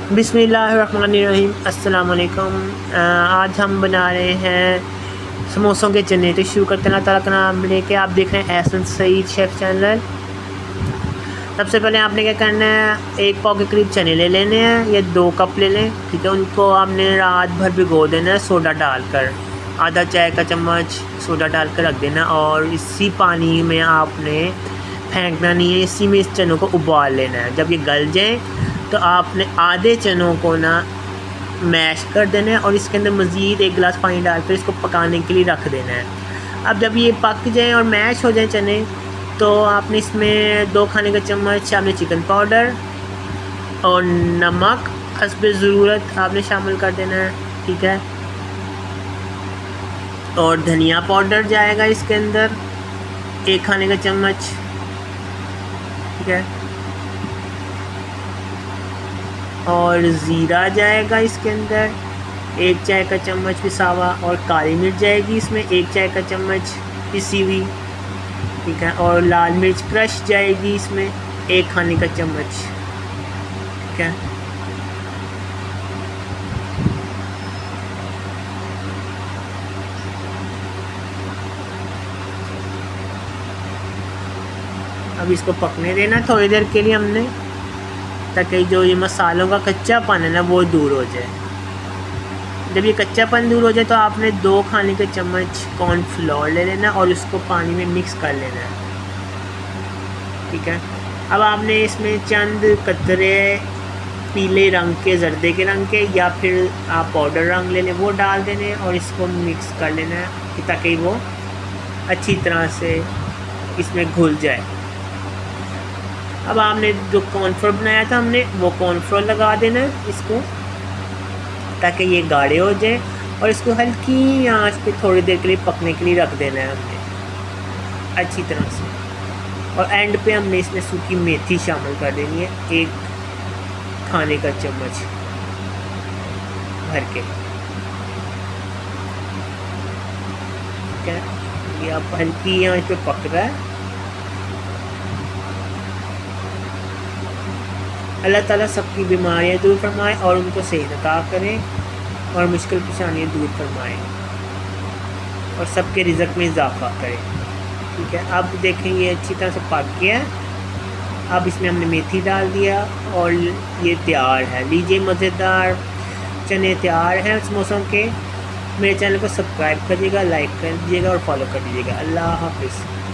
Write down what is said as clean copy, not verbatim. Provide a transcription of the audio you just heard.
बिस्मिल्लाहिर्रहमानिर्रहीम। अस्सलाम वालेकुम। आज हम बना रहे हैं समोसों के चने। तो शुरू करते हैं अल्लाह ताला का नाम लेके। आप देख रहे हैं एहसन सईद शेफ़ चैनल। सबसे पहले आपने क्या करना है, 1 पाव के करीब चने ले लेने हैं या 2 कप ले लें, ठीक है। उनको आपने रात भर भिगो देना है सोडा डालकर, आधा चाय का चम्मच सोडा डालकर रख देना। और इसी पानी में आपने फेंकना नहीं है, इसी में इस चनों को उबाल लेना है। जब ये गल जाए तो आपने आधे चनों को ना मैश कर देना है और इसके अंदर मज़ीद 1 गिलास पानी डालकर इसको पकाने के लिए रख देना है। अब जब ये पक जाए और मैश हो जाए चने, तो आपने इसमें 2 खाने का चम्मच आपने चिकन पाउडर और नमक हस्बे ज़रूरत आपने शामिल कर देना है, ठीक है। और धनिया पाउडर जाएगा इसके अंदर 1 खाने का चम्मच, ठीक है। और ज़ीरा जाएगा इसके अंदर 1 चाय का चम्मच पिसा हुआ। और काली मिर्च जाएगी इसमें 1 चाय का चम्मच पिसी हुई, ठीक है। और लाल मिर्च क्रश जाएगी इसमें 1 खाने का चम्मच, ठीक है। अब इसको पकने देना थोड़ी देर के लिए हमने, ताकि जो ये मसालों का कच्चापन है ना वो दूर हो जाए। जब ये कच्चापन दूर हो जाए तो आपने 2 खाने के चम्मच कॉर्नफ्लोर ले लेना और उसको पानी में मिक्स कर लेना है, ठीक है। अब आपने इसमें चंद कतरे पीले रंग के, जर्दे के रंग के, या फिर आप पाउडर रंग ले लें वो डाल देने और इसको मिक्स कर लेना है ताकि वो अच्छी तरह से इसमें घुल जाए। अब आपने जो कॉर्नफ्लोर बनाया था हमने, वो कॉर्नफ्लोर लगा देना है इसको ताकि ये गाढ़े हो जाए। और इसको हल्की आंच पे थोड़ी देर के लिए पकने के लिए रख देना है हमने अच्छी तरह से। और एंड पे हमने इसमें सूखी मेथी शामिल कर देनी है 1 खाने का चम्मच भर के, ठीक है। ये अब हल्की आंच पे पक रहा है। अल्लाह ताला सबकी बीमारियाँ दूर फरमाए और उनको सेहत अता करें और मुश्किल परेशानियाँ दूर फरमाए और सबके रिज़्क़ में इजाफ़ा करें, ठीक है। अब देखें ये अच्छी तरह से पक गया। अब इसमें हमने मेथी डाल दिया और ये तैयार है। लीजिए मज़ेदार चने तैयार हैं समोसों के। मेरे चैनल को सब्सक्राइब करिएगा, लाइक कर दीजिएगा और फॉलो कर दीजिएगा। अल्लाह हाफ़िज़।